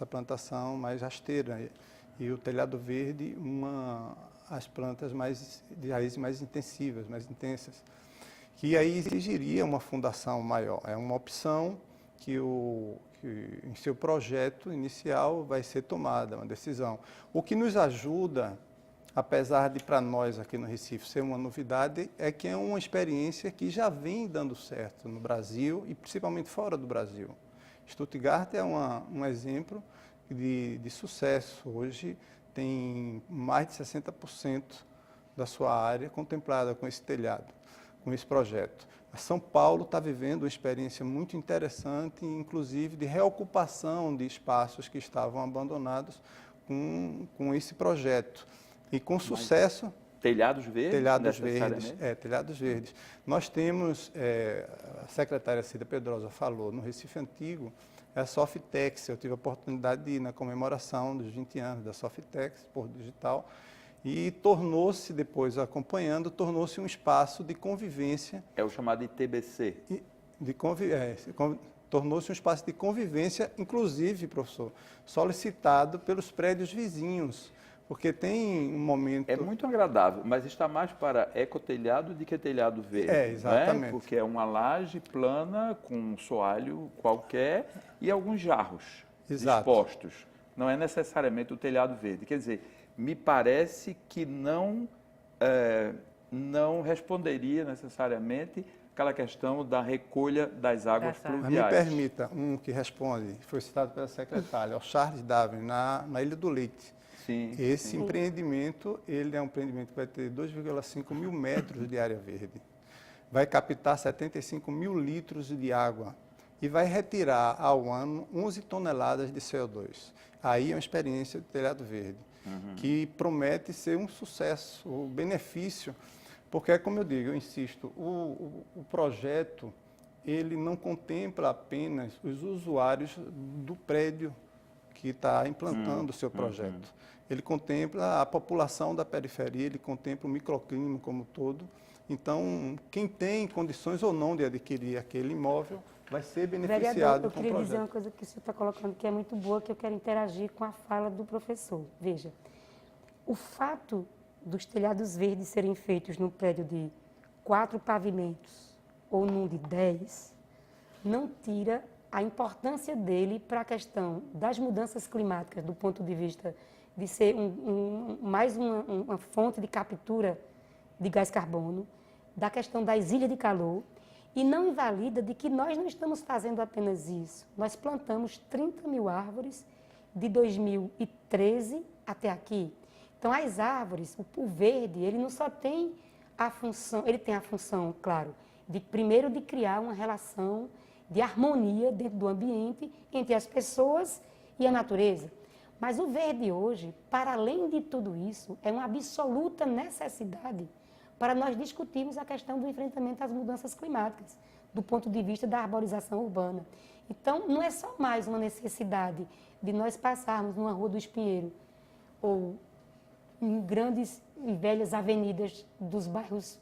plantação mais rasteira, e o telhado verde, as plantas de raízes mais intensivas, mais intensas, que aí exigiria uma fundação maior. É uma opção que em seu projeto inicial vai ser tomada, uma decisão. O que nos ajuda, apesar de para nós aqui no Recife ser uma novidade, é que é uma experiência que já vem dando certo no Brasil e principalmente fora do Brasil. Stuttgart é um exemplo de sucesso. Hoje tem mais de 60% da sua área contemplada com esse telhado, com esse projeto. São Paulo está vivendo uma experiência muito interessante, inclusive de reocupação de espaços que estavam abandonados com esse projeto. E com sucesso, Telhados verdes? Telhados verdes, necessariamente? telhados verdes. Nós temos, a secretária Cida Pedrosa falou, no Recife Antigo, é a Softex. Eu tive a oportunidade de ir na comemoração dos 20 anos da Softex, Porto Digital, e tornou-se, depois acompanhando, tornou-se um espaço de convivência. É o chamado ITBC. Tornou-se um espaço de convivência, inclusive, professor, solicitado pelos prédios vizinhos, porque tem um momento... É muito agradável, mas está mais para ecotelhado do que telhado verde. Exatamente. Né? Porque é uma laje plana com um soalho qualquer e alguns jarros expostos. Não é necessariamente o telhado verde. Quer dizer, me parece que não responderia necessariamente aquela questão da recolha das águas pluviais. Mas me permita, um que responde, foi citado pela secretária, é o Charles Darwin, na Ilha do Leite. Sim, Esse empreendimento, ele é um empreendimento que vai ter 2,5 mil metros de área verde. Vai captar 75 mil litros de água e vai retirar ao ano 11 toneladas de CO2. Aí é uma experiência de telhado verde, que promete ser um sucesso, o benefício, porque, como eu digo, eu insisto, o projeto, ele não contempla apenas os usuários do prédio que está implantando o seu projeto. Ele contempla a população da periferia, ele contempla o microclima como um todo. Então, quem tem condições ou não de adquirir aquele imóvel vai ser beneficiado Vereador, com o projeto. eu queria dizer uma coisa que o senhor está colocando que é muito boa, que eu quero interagir com a fala do professor. Veja, o fato dos telhados verdes serem feitos num prédio de 4 pavimentos ou num de 10, não tira a importância dele para a questão das mudanças climáticas, do ponto de vista de ser mais uma fonte de captura de gás carbono, da questão das ilhas de calor, e não invalida de que nós não estamos fazendo apenas isso. Nós plantamos 30 mil árvores de 2013 até aqui. Então, as árvores, o verde, ele não só tem a função, ele tem a função, claro, primeiro de criar uma relação de harmonia dentro do ambiente entre as pessoas e a natureza. Mas o verde hoje, para além de tudo isso, é uma absoluta necessidade para nós discutirmos a questão do enfrentamento às mudanças climáticas, do ponto de vista da arborização urbana. Então, não é só mais uma necessidade de nós passarmos numa Rua do Espinheiro ou em grandes e velhas avenidas dos bairros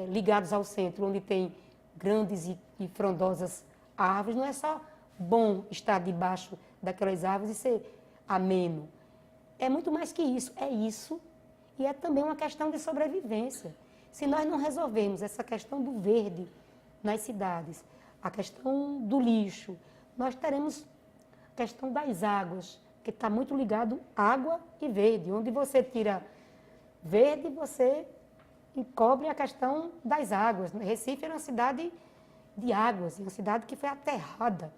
ligados ao centro, onde tem grandes e frondosas árvores, não é só bom estar debaixo daquelas árvores e ser ameno. É muito mais que isso, é isso e é também uma questão de sobrevivência. Se nós não resolvermos essa questão do verde nas cidades, a questão do lixo, nós teremos a questão das águas, que está muito ligado água e verde. Onde você tira verde, você encobre a questão das águas. Recife era uma cidade de águas, uma cidade que foi aterrada.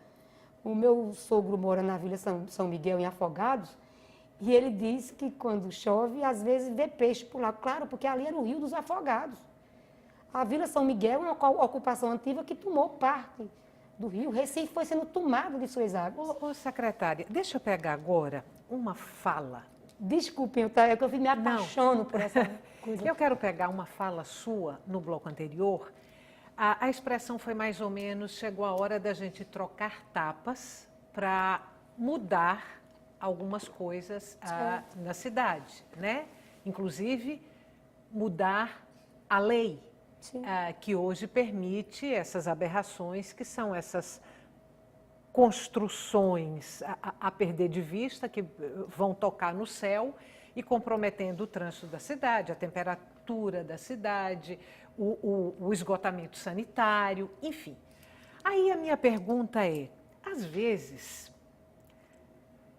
O meu sogro mora na Vila São Miguel, em Afogados, e ele disse que quando chove, às vezes vê peixe por lá. Claro, porque ali era o Rio dos Afogados. A Vila São Miguel é uma ocupação antiga que tomou parte do rio. Recife foi sendo tomado de suas águas. Ô, secretária, deixa eu pegar agora uma fala. Desculpem, é que eu me apaixono por essa coisa. Eu quero pegar uma fala sua no bloco anterior. A expressão foi mais ou menos, chegou a hora da gente trocar tapas para mudar algumas coisas na cidade, né? Inclusive, mudar a lei, que hoje permite essas aberrações, que são essas construções a perder de vista, que vão tocar no céu e comprometendo o trânsito da cidade, a temperatura da cidade, o esgotamento sanitário, enfim. Aí a minha pergunta é, às vezes,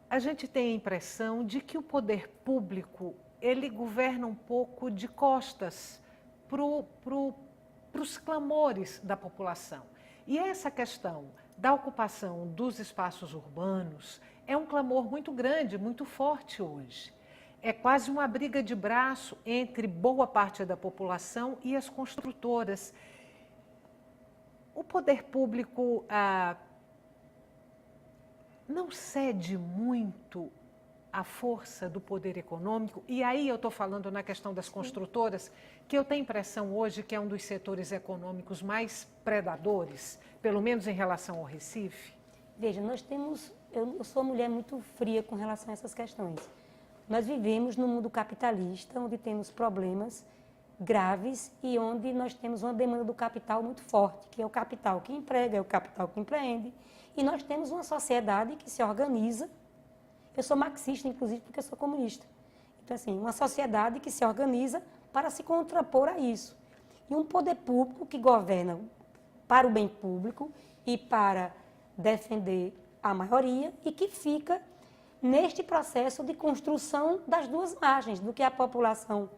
a gente tem a impressão de que o poder público, ele governa um pouco de costas para os clamores da população. E essa questão da ocupação dos espaços urbanos é um clamor muito grande, muito forte hoje. É quase uma briga de braço entre boa parte da população e as construtoras. O poder público não cede muito a força do poder econômico? E aí eu estou falando na questão das construtoras, que eu tenho impressão hoje que é um dos setores econômicos mais predadores, pelo menos em relação ao Recife. Veja, nós temos, eu sou uma mulher muito fria com relação a essas questões. Nós vivemos num mundo capitalista, onde temos problemas graves e onde nós temos uma demanda do capital muito forte, que é o capital que emprega, é o capital que empreende. E nós temos uma sociedade que se organiza. Eu sou marxista, inclusive, porque eu sou comunista. Então, assim, uma sociedade que se organiza para se contrapor a isso. E um poder público que governa para o bem público e para defender a maioria e que fica neste processo de construção das duas margens, do que a população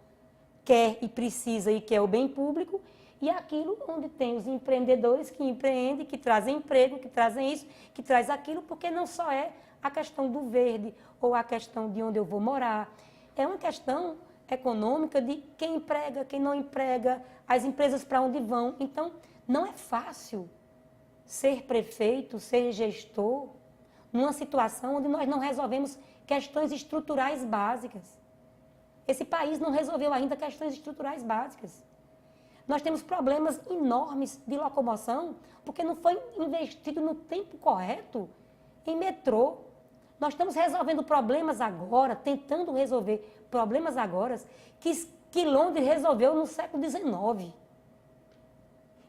quer e precisa e quer o bem público, e aquilo onde tem os empreendedores que empreendem, que trazem emprego, que trazem isso, que traz aquilo, porque não só é a questão do verde ou a questão de onde eu vou morar, é uma questão econômica de quem emprega, quem não emprega, as empresas para onde vão. Então, não é fácil ser prefeito, ser gestor, numa situação onde nós não resolvemos questões estruturais básicas. Esse país não resolveu ainda questões estruturais básicas. Nós temos problemas enormes de locomoção, porque não foi investido no tempo correto em metrô. Nós estamos resolvendo problemas agora, tentando resolver problemas agora, que Londres resolveu no século XIX.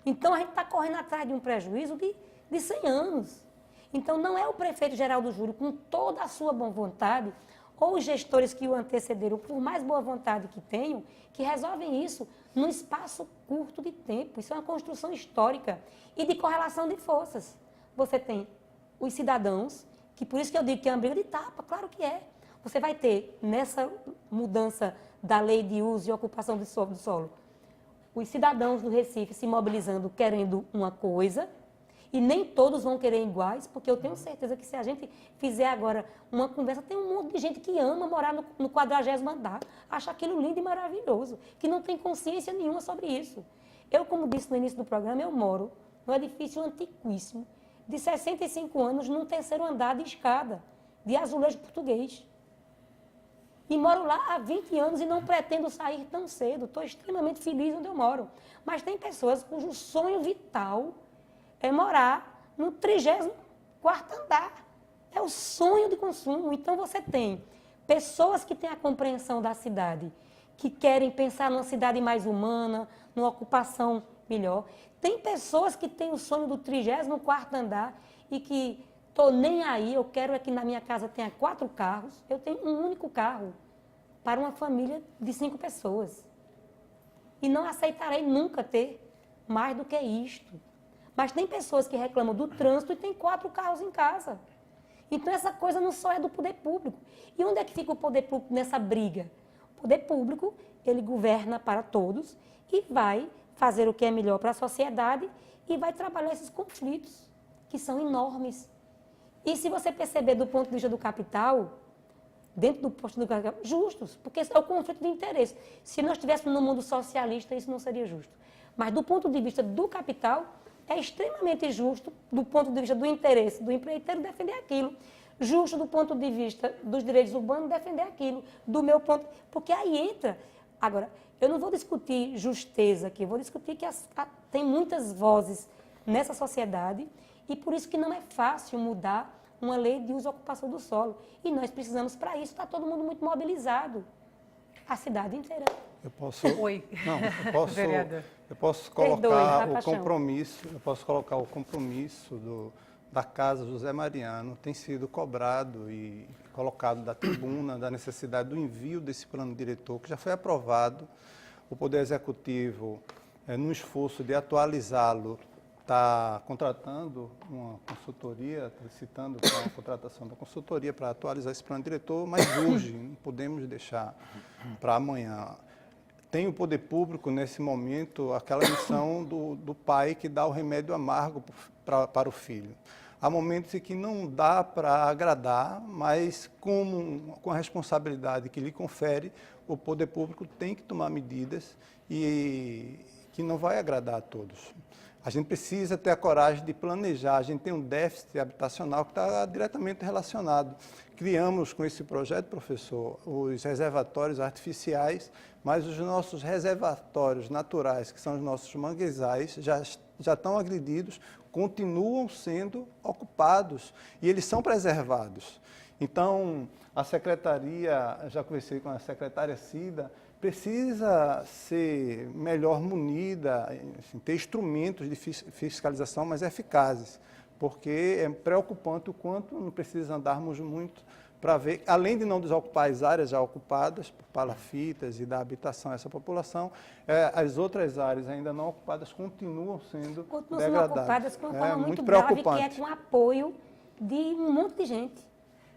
Então, a gente está correndo atrás de um prejuízo de 100 anos. Então, não é o prefeito Geraldo Júlio, com toda a sua boa vontade, ou os gestores que o antecederam, por mais boa vontade que tenham, que resolvem isso num espaço curto de tempo. Isso é uma construção histórica e de correlação de forças. Você tem os cidadãos, que por isso que eu digo que é uma briga de tapa, claro que é. Você vai ter, nessa mudança da lei de uso e ocupação do solo, os cidadãos do Recife se mobilizando, querendo uma coisa, e nem todos vão querer iguais, porque eu tenho certeza que se a gente fizer agora uma conversa, tem um monte de gente que ama morar no 40º andar, acha aquilo lindo e maravilhoso, que não tem consciência nenhuma sobre isso. Eu, como disse no início do programa, eu moro num edifício antiquíssimo, de 65 anos, num 3º andar de escada, de azulejo português. E moro lá há 20 anos e não pretendo sair tão cedo. Estou extremamente feliz onde eu moro. Mas tem pessoas cujo sonho vital é morar no 34º andar. É o sonho de consumo. Então, você tem pessoas que têm a compreensão da cidade, que querem pensar numa cidade mais humana, numa ocupação melhor. Tem pessoas que têm o sonho do 34º andar e que estou nem aí, eu quero é que na minha casa tenha 4 carros. Eu tenho um único carro para uma família de 5 pessoas. E não aceitarei nunca ter mais do que isto. Mas tem pessoas que reclamam do trânsito e tem 4 carros em casa. Então, essa coisa não só é do poder público. E onde é que fica o poder público nessa briga? O poder público, ele governa para todos e vai fazer o que é melhor para a sociedade e vai trabalhar esses conflitos, que são enormes. E se você perceber do ponto de vista do capital, dentro do posto do capital, justos, porque é o conflito de interesse. Se nós estivéssemos no mundo socialista, isso não seria justo. Mas do ponto de vista do capital, é extremamente justo, do ponto de vista do interesse do empreiteiro, defender aquilo. Justo do ponto de vista dos direitos urbanos, defender aquilo. Do meu ponto... Porque aí entra... Agora, eu não vou discutir justeza aqui, eu vou discutir que tem muitas vozes nessa sociedade e por isso que não é fácil mudar uma lei de uso e ocupação do solo. E nós precisamos, para isso, está todo mundo muito mobilizado. A cidade inteira. Eu posso... Oi. Não, eu posso colocar o compromisso da Casa José Mariano, tem sido cobrado e colocado da tribuna da necessidade do envio desse plano diretor, que já foi aprovado. O Poder Executivo, no esforço de atualizá-lo, está contratando uma consultoria, licitando para a contratação da consultoria para atualizar esse plano diretor, mas urge, não podemos deixar para amanhã. Tem o poder público, nesse momento, aquela missão do pai que dá o remédio amargo para o filho. Há momentos em que não dá para agradar, mas com a responsabilidade que lhe confere, o poder público tem que tomar medidas e que não vai agradar a todos. A gente precisa ter a coragem de planejar. A gente tem um déficit habitacional que está diretamente relacionado. Criamos com esse projeto, professor, os reservatórios artificiais, mas os nossos reservatórios naturais, que são os nossos manguezais, já estão agredidos, continuam sendo ocupados e eles são preservados. Então, a secretaria, já conversei com a secretária Cida, precisa ser melhor munida, assim, ter instrumentos de fiscalização mais eficazes, porque é preocupante o quanto não precisa andarmos muito para ver, além de não desocupar as áreas já ocupadas por palafitas e da habitação a essa população, as outras áreas ainda não ocupadas continuam sendo degradadas. Ocupadas com uma forma muito preocupante. grave, que é com apoio de um monte de gente.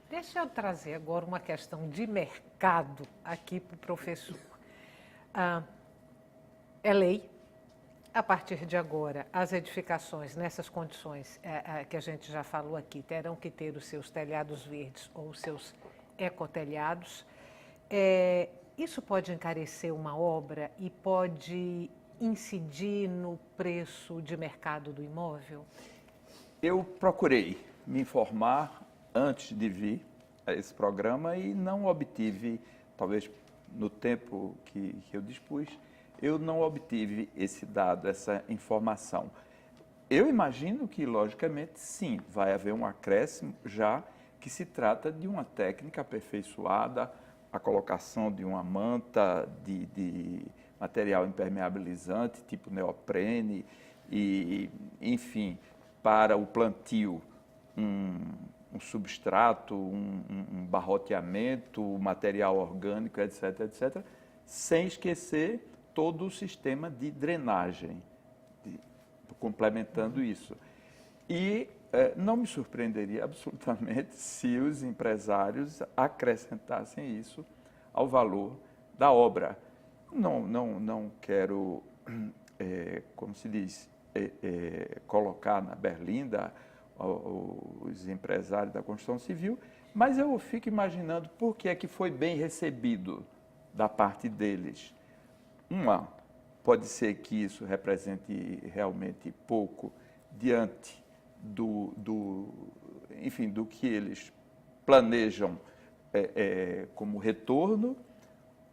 Deixa eu trazer agora uma questão de mercado aqui para o professor. É lei, a partir de agora, as edificações nessas condições que a gente já falou aqui terão que ter os seus telhados verdes ou os seus ecotelhados. Isso pode encarecer uma obra e pode incidir no preço de mercado do imóvel? Eu procurei me informar antes de vir a esse programa e não obtive, talvez no tempo que eu dispus, eu não obtive esse dado, essa informação. Eu imagino que, logicamente, sim, vai haver um acréscimo, já que se trata de uma técnica aperfeiçoada, a colocação de uma manta de material impermeabilizante, tipo neoprene, e, enfim, para o plantio, um substrato, um barroteamento, material orgânico, etc., etc., sem esquecer todo o sistema de drenagem, complementando isso. E não me surpreenderia absolutamente se os empresários acrescentassem isso ao valor da obra. Não quero, como se diz, colocar na berlinda os empresários da construção civil, mas eu fico imaginando por que é que foi bem recebido da parte deles. Pode ser que isso represente realmente pouco diante enfim, do que eles planejam como retorno,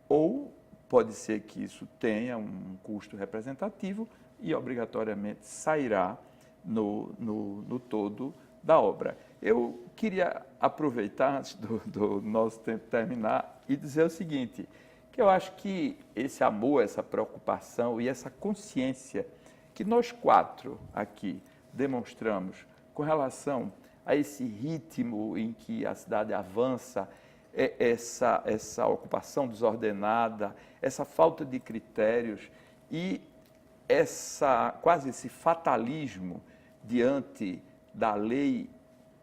ou pode ser que isso tenha um custo representativo e obrigatoriamente sairá no todo da obra. Eu queria aproveitar, antes do nosso tempo terminar, e dizer o seguinte, que eu acho que esse amor, essa preocupação e essa consciência que nós quatro aqui demonstramos com relação a esse ritmo em que a cidade avança, essa ocupação desordenada, essa falta de critérios e quase esse fatalismo diante da lei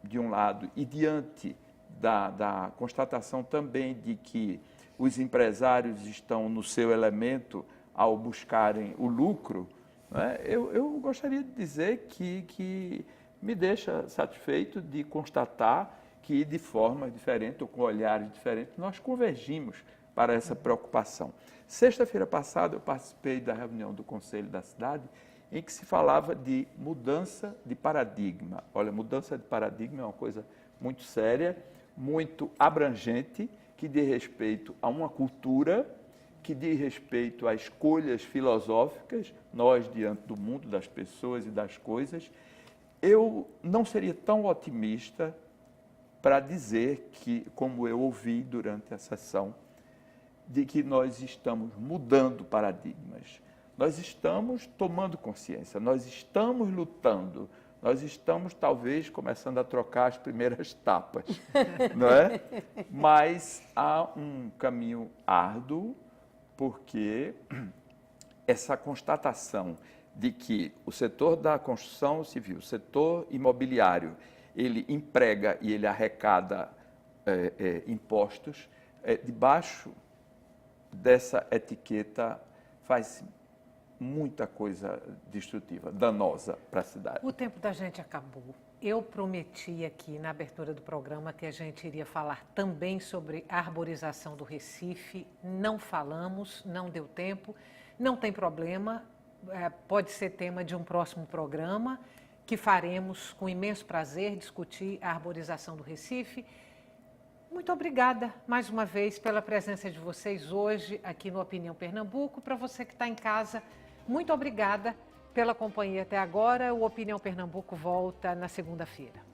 de um lado e diante da constatação também de que os empresários estão no seu elemento ao buscarem o lucro, né? Eu gostaria de dizer que me deixa satisfeito de constatar que de forma diferente ou com olhares diferentes nós convergimos para essa preocupação. Sexta-feira passada eu participei da reunião do Conselho da Cidade em que se falava de mudança de paradigma. Olha, mudança de paradigma é uma coisa muito séria, muito abrangente, que diz respeito a uma cultura, que diz respeito a escolhas filosóficas, nós diante do mundo, das pessoas e das coisas. Eu não seria tão otimista para dizer que, como eu ouvi durante a sessão, de que nós estamos mudando paradigmas. Nós estamos tomando consciência, nós estamos lutando, nós estamos talvez começando a trocar as primeiras tapas, não é? Mas há um caminho árduo, porque essa constatação de que o setor da construção civil, o setor imobiliário, ele emprega e ele arrecada impostos, debaixo dessa etiqueta faz muita coisa destrutiva, danosa para a cidade. O tempo da gente acabou. Eu prometi aqui na abertura do programa que a gente iria falar também sobre a arborização do Recife. Não falamos, não deu tempo, não tem problema. pode ser tema de um próximo programa, que faremos com imenso prazer discutir a arborização do Recife. Muito obrigada mais uma vez pela presença de vocês hoje aqui no Opinião Pernambuco. Para você que está em casa, muito obrigada pela companhia até agora. O Opinião Pernambuco volta na segunda-feira.